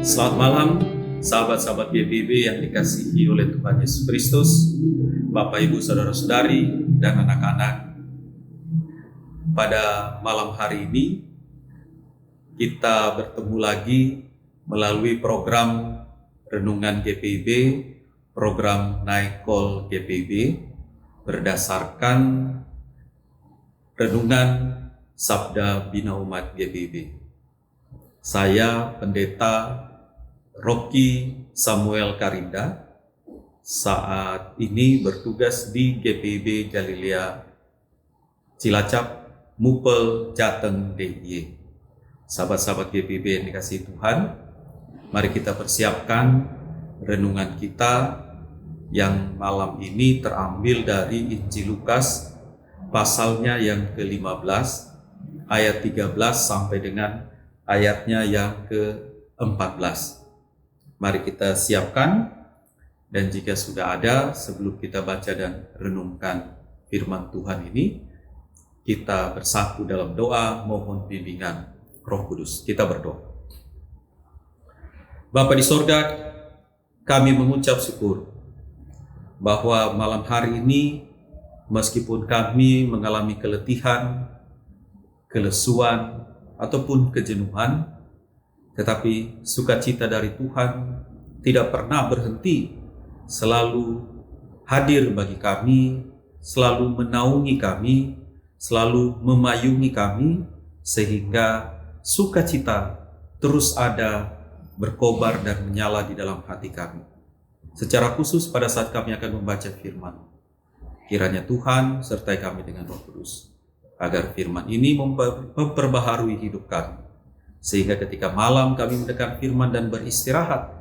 Selamat malam, sahabat-sahabat GPIB yang dikasihi oleh Tuhan Yesus Kristus, Bapak, Ibu, Saudara-saudari, dan anak-anak. Pada malam hari ini, kita bertemu lagi melalui program Renungan GPIB, program Night Call GPIB, berdasarkan Renungan Sabda Bina Umat GPIB. Saya Pendeta Rocky Samuel Karinda, saat ini bertugas di GPIB Galilea Cilacap, Mupel, Jateng, DIY. Sahabat-sahabat GPIB yang dikasihi Tuhan, mari kita persiapkan renungan kita yang malam ini terambil dari Injil Lukas pasalnya yang ke-15 ayat 13 sampai dengan ayatnya yang ke-14. Mari kita siapkan, dan jika sudah ada, sebelum kita baca dan renungkan firman Tuhan ini, kita bersatu dalam doa mohon bimbingan Roh Kudus. Kita berdoa. Bapa di sorga, kami mengucap syukur bahwa malam hari ini, meskipun kami mengalami keletihan, kelesuan, ataupun kejenuhan, tetapi sukacita dari Tuhan tidak pernah berhenti, selalu hadir bagi kami, selalu menaungi kami, selalu memayungi kami, sehingga sukacita terus ada, berkobar dan menyala di dalam hati kami. Secara khusus pada saat kami akan membaca firman, kiranya Tuhan sertai kami dengan Roh Kudus, agar firman ini memperbaharui hidup kami, sehingga ketika malam kami mendengar firman dan beristirahat,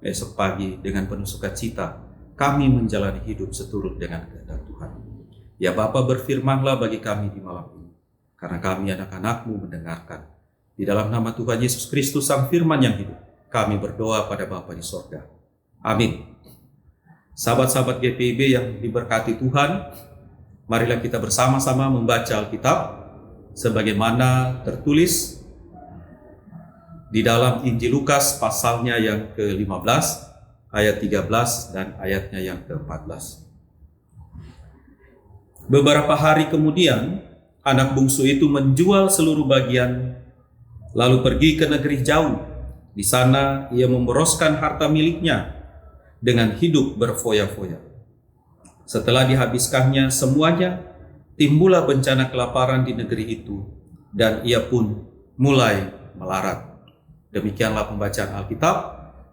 esok pagi dengan penuh sukacita kami menjalani hidup seturut dengan kehendak Tuhan. Ya Bapa, berfirmanlah bagi kami di malam ini, karena kami anak-anak-Mu mendengarkan. Di dalam nama Tuhan Yesus Kristus, Sang Firman yang hidup, kami berdoa pada Bapa di sorga. Amin. Sahabat-sahabat GPIB yang diberkati Tuhan, marilah kita bersama-sama membaca Alkitab sebagaimana tertulis di dalam Injil Lukas pasalnya yang ke-15 ayat 13 dan ayatnya yang ke-14. Beberapa hari kemudian, anak bungsu itu menjual seluruh bagian lalu pergi ke negeri jauh. Di sana ia memboroskan harta miliknya dengan hidup berfoya-foya. Setelah dihabiskannya semuanya, timbullah bencana kelaparan di negeri itu, dan ia pun mulai melarat. Demikianlah pembacaan Alkitab.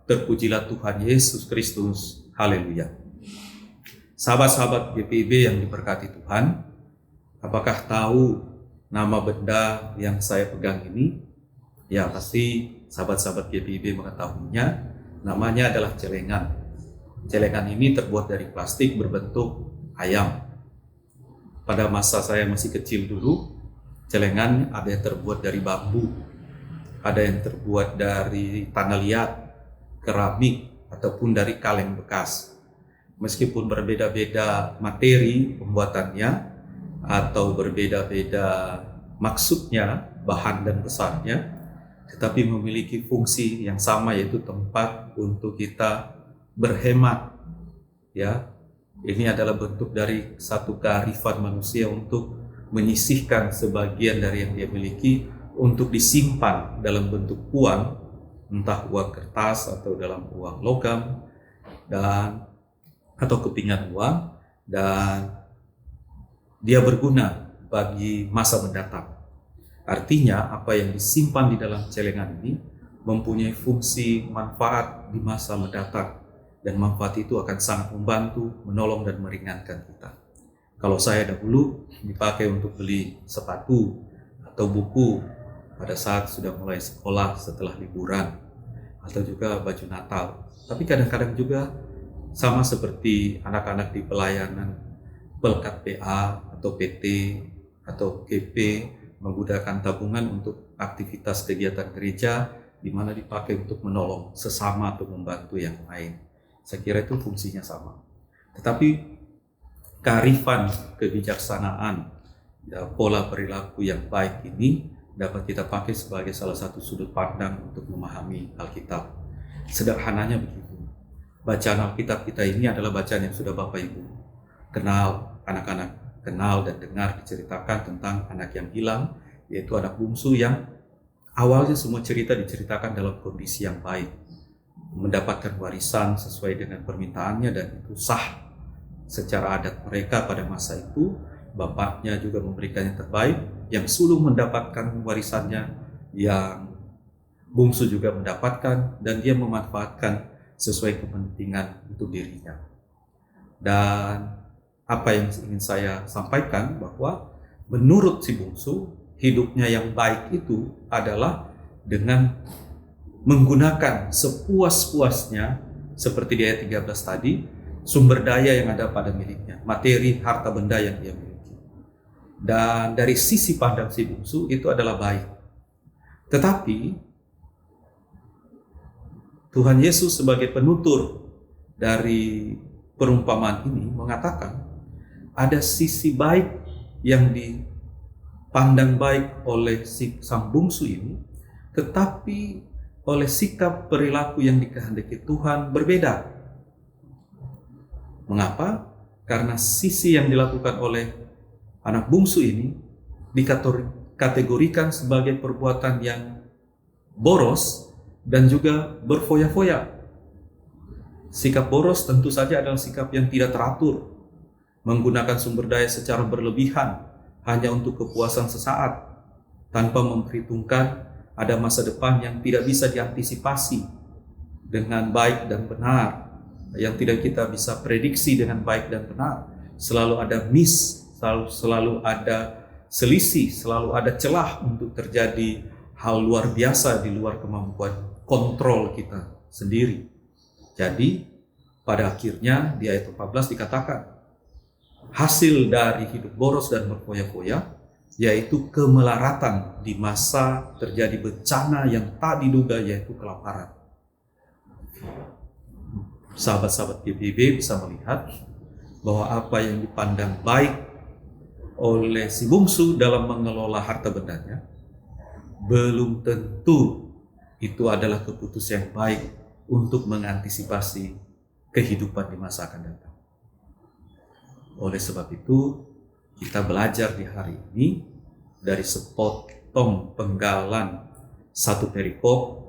Terpujilah Tuhan Yesus Kristus. Haleluya. Sahabat-sahabat GPIB yang diberkati Tuhan, apakah tahu nama benda yang saya pegang ini? Ya, pasti sahabat-sahabat GPIB mengetahuinya. Namanya adalah celengan. Celengan ini terbuat dari plastik berbentuk ayam. Pada masa saya masih kecil dulu, celengan ada yang terbuat dari bambu, ada yang terbuat dari tanah liat, keramik, ataupun dari kaleng bekas. Meskipun berbeda-beda materi pembuatannya atau berbeda-beda maksudnya, bahan dan besarnya, tetapi memiliki fungsi yang sama, yaitu tempat untuk kita berhemat. Ya, ini adalah bentuk dari satu kearifan manusia untuk menyisihkan sebagian dari yang dia miliki untuk disimpan dalam bentuk uang, entah uang kertas atau dalam uang logam dan atau kepingan uang, dan dia berguna bagi masa mendatang. Artinya apa yang disimpan di dalam celengan ini mempunyai fungsi manfaat di masa mendatang, dan manfaat itu akan sangat membantu, menolong dan meringankan kita. Kalau saya dahulu dipakai untuk beli sepatu atau buku pada saat sudah mulai sekolah setelah liburan, atau juga baju Natal. Tapi kadang-kadang juga sama seperti anak-anak di pelayanan Pelkat PA atau PT atau GP menggunakan tabungan untuk aktivitas kegiatan gereja, di mana dipakai untuk menolong sesama atau membantu yang lain. Saya kira itu fungsinya sama. Tetapi kearifan, kebijaksanaan, pola perilaku yang baik ini dapat kita pakai sebagai salah satu sudut pandang untuk memahami Alkitab. Sederhananya begitu. Bacaan Alkitab kita ini adalah bacaan yang sudah Bapak Ibu kenal, anak-anak kenal dan dengar diceritakan tentang anak yang hilang, yaitu anak bungsu yang awalnya semua cerita diceritakan dalam kondisi yang baik, mendapatkan warisan sesuai dengan permintaannya dan itu sah secara adat mereka pada masa itu. Bapaknya juga memberikan yang terbaik, yang sulung mendapatkan warisannya, yang bungsu juga mendapatkan, dan dia memanfaatkan sesuai kepentingan untuk dirinya. Dan apa yang ingin saya sampaikan bahwa menurut si bungsu, hidupnya yang baik itu adalah dengan menggunakan sepuas-puasnya, seperti di ayat 13 tadi, sumber daya yang ada pada miliknya, materi, harta benda yang dia miliki. Dan dari sisi pandang si bungsu itu adalah baik. Tetapi Tuhan Yesus sebagai penutur dari perumpamaan ini mengatakan ada sisi baik yang dipandang baik oleh si sang bungsu ini, tetapi oleh sikap perilaku yang dikehendaki Tuhan berbeda. Mengapa? Karena sisi yang dilakukan oleh anak bungsu ini dikategorikan sebagai perbuatan yang boros dan juga berfoya-foya. Sikap boros tentu saja adalah sikap yang tidak teratur, menggunakan sumber daya secara berlebihan hanya untuk kepuasan sesaat, tanpa memperhitungkan ada masa depan yang tidak bisa diantisipasi dengan baik dan benar, yang tidak kita bisa prediksi dengan baik dan benar. Selalu ada miss, selalu ada selisih, selalu ada celah untuk terjadi hal luar biasa di luar kemampuan kontrol kita sendiri. Jadi pada akhirnya di ayat 14 dikatakan hasil dari hidup boros dan berfoya-foya yaitu kemelaratan di masa terjadi bencana yang tak diduga, yaitu kelaparan. Sahabat-sahabat GBIB bisa melihat bahwa apa yang dipandang baik oleh si bungsu dalam mengelola harta bendanya belum tentu itu adalah keputusan yang baik untuk mengantisipasi kehidupan di masa akan datang. Oleh sebab itu, kita belajar di hari ini dari sepotong penggalan satu perikop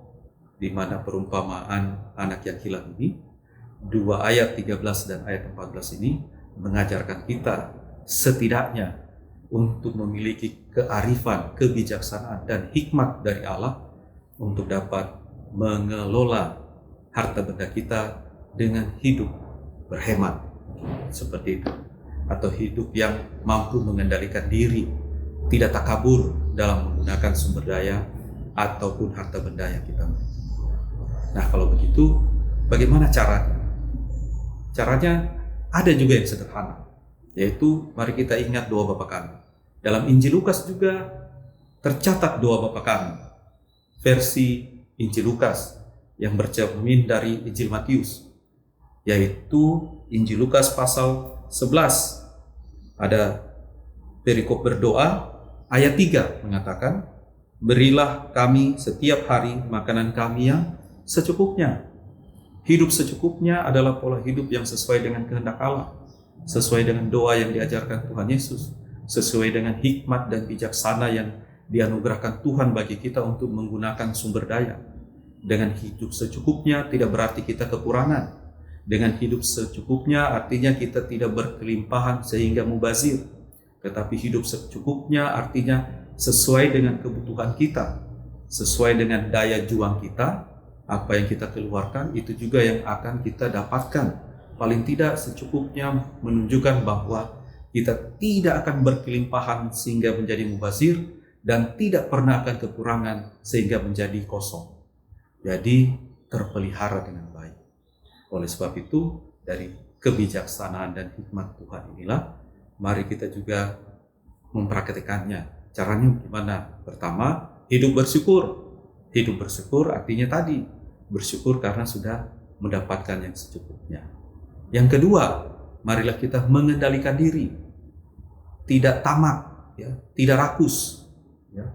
di mana perumpamaan anak yang hilang ini, 2 ayat 13 dan ayat 14 ini mengajarkan kita setidaknya untuk memiliki kearifan, kebijaksanaan, dan hikmat dari Allah untuk dapat mengelola harta benda kita dengan hidup berhemat seperti itu, atau hidup yang mampu mengendalikan diri, tidak takabur dalam menggunakan sumber daya ataupun harta benda yang kita miliki. Nah, kalau begitu bagaimana caranya? Caranya ada juga yang sederhana, yaitu mari kita ingat doa Bapa Kami. Dalam Injil Lukas juga tercatat doa Bapa Kami, versi Injil Lukas yang bercermin dari Injil Matius, yaitu Injil Lukas pasal 11. Ada perikop berdoa, ayat 3 mengatakan, berilah kami setiap hari makanan kami yang secukupnya. Hidup secukupnya adalah pola hidup yang sesuai dengan kehendak Allah, sesuai dengan doa yang diajarkan Tuhan Yesus, sesuai dengan hikmat dan bijaksana yang dianugerahkan Tuhan bagi kita untuk menggunakan sumber daya. Dengan hidup secukupnya tidak berarti kita kekurangan. Dengan hidup secukupnya artinya kita tidak berkelimpahan sehingga mubazir. Tetapi hidup secukupnya artinya sesuai dengan kebutuhan kita, sesuai dengan daya juang kita, apa yang kita keluarkan itu juga yang akan kita dapatkan. Paling tidak secukupnya menunjukkan bahwa kita tidak akan berkelimpahan sehingga menjadi mubazir, dan tidak pernah akan kekurangan sehingga menjadi kosong. Jadi terpelihara dengan baik. Oleh sebab itu, dari kebijaksanaan dan hikmat Tuhan inilah, mari kita juga mempraktikkannya. Caranya gimana? Pertama, hidup bersyukur. Hidup bersyukur artinya tadi, bersyukur karena sudah mendapatkan yang secukupnya. Yang kedua, marilah kita mengendalikan diri. Tidak tamak, ya, tidak rakus. Ya.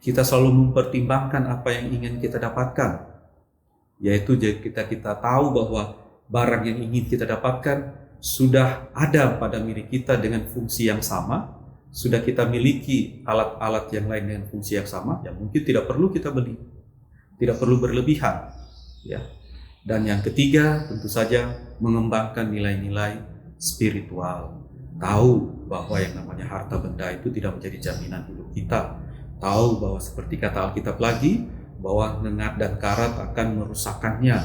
Kita selalu mempertimbangkan apa yang ingin kita dapatkan. yaitu kita tahu bahwa barang yang ingin kita dapatkan sudah ada pada milik kita dengan fungsi yang sama, sudah kita miliki alat-alat yang lain dengan fungsi yang sama, yang mungkin tidak perlu kita beli, tidak perlu berlebihan, ya. Dan yang ketiga, tentu saja mengembangkan nilai-nilai spiritual. Tahu bahwa yang namanya harta benda itu tidak menjadi jaminan hidup kita. Tahu bahwa seperti kata Alkitab lagi, bahwa nengat dan karat akan merusakkannya.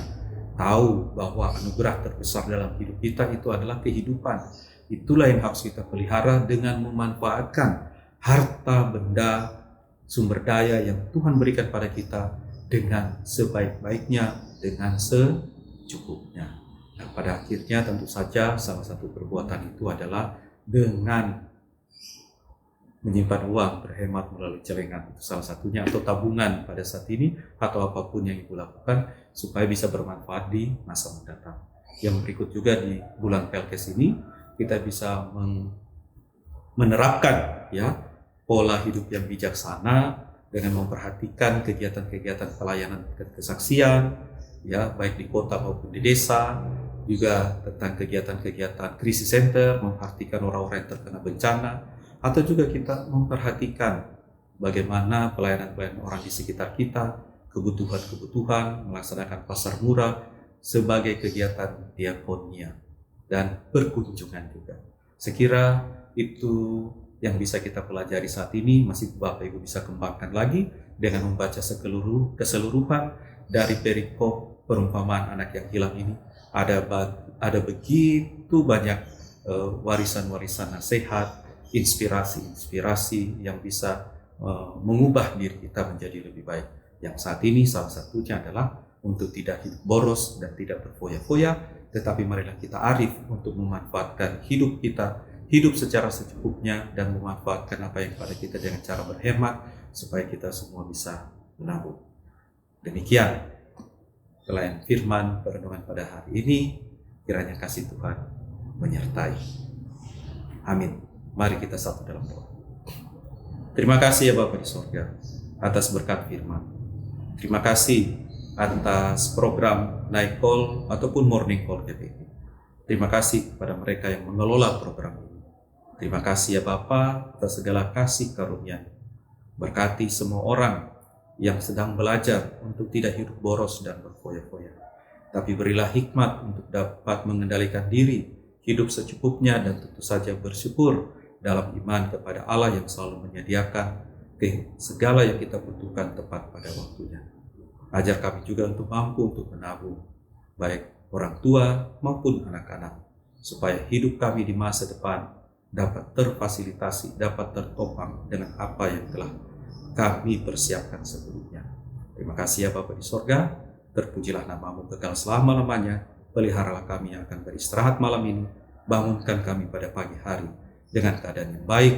Tahu bahwa anugerah terbesar dalam hidup kita itu adalah kehidupan. Itulah yang harus kita pelihara dengan memanfaatkan harta benda, sumber daya yang Tuhan berikan pada kita dengan sebaik-baiknya, dengan secukupnya. Nah, pada akhirnya tentu saja salah satu perbuatan itu adalah dengan menyimpan uang, berhemat melalui celengan, itu salah satunya, atau tabungan pada saat ini, atau apapun yang Ibu lakukan supaya bisa bermanfaat di masa mendatang. Yang berikut juga di bulan Pelkes ini kita bisa menerapkan ya pola hidup yang bijaksana dengan memperhatikan kegiatan-kegiatan pelayanan kesaksian ya, baik di kota maupun di desa, juga tentang kegiatan-kegiatan krisis center, memperhatikan orang-orang yang terkena bencana, atau juga kita memperhatikan bagaimana pelayanan-pelayanan orang di sekitar kita, kebutuhan-kebutuhan, melaksanakan pasar murah sebagai kegiatan diakonia dan berkunjungan juga. Sekira itu yang bisa kita pelajari saat ini, masih Bapak Ibu bisa kembangkan lagi dengan membaca keseluruhan dari perikop perumpamaan anak yang hilang ini. Ada begitu banyak warisan-warisan nasihat, inspirasi yang bisa mengubah diri kita menjadi lebih baik. Yang saat ini salah satunya adalah untuk tidak hidup boros dan tidak berfoya-foya, tetapi marilah kita arif untuk memanfaatkan hidup kita, hidup secara secukupnya, dan memanfaatkan apa yang pada kita dengan cara berhemat, supaya kita semua bisa menabung. Demikian pelayan firman perenungan pada hari ini, kiranya kasih Tuhan menyertai. Amin. Mari kita satu dalam doa. Terima kasih ya Bapa di sorga atas berkat firman. Terima kasih atas program Night Call ataupun Morning Call GPIB. Terima kasih kepada mereka yang mengelola program ini. Terima kasih ya Bapa atas segala kasih karunia. Berkati semua orang yang sedang belajar untuk tidak hidup boros dan berfoya-foya. Tapi berilah hikmat untuk dapat mengendalikan diri, hidup secukupnya, dan tentu saja bersyukur dalam iman kepada Allah yang selalu menyediakan segala yang kita butuhkan tepat pada waktunya. Ajar kami juga untuk mampu untuk menabung, baik orang tua maupun anak-anak, supaya hidup kami di masa depan dapat terfasilitasi, dapat tertopang dengan apa yang telah kami persiapkan sebelumnya. Terima kasih ya Bapa di sorga, terpujilah nama-Mu kekal selama-lamanya. Peliharalah kami yang akan beristirahat malam ini, bangunkan kami pada pagi hari dengan keadaan yang baik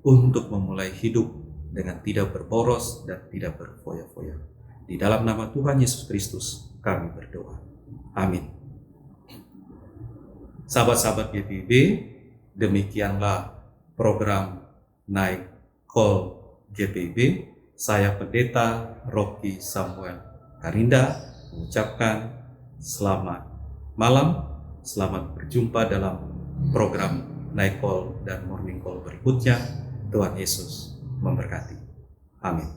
untuk memulai hidup dengan tidak berboros dan tidak berfoya-foya. Di dalam nama Tuhan Yesus Kristus kami berdoa. Amin. Sahabat-sahabat GPIB, demikianlah program Night Call GPIB. Saya Pendeta Rocky Samuel Karinda mengucapkan selamat malam, selamat berjumpa dalam program Night Call dan Morning Call berikutnya. Tuhan Yesus memberkati. Amin.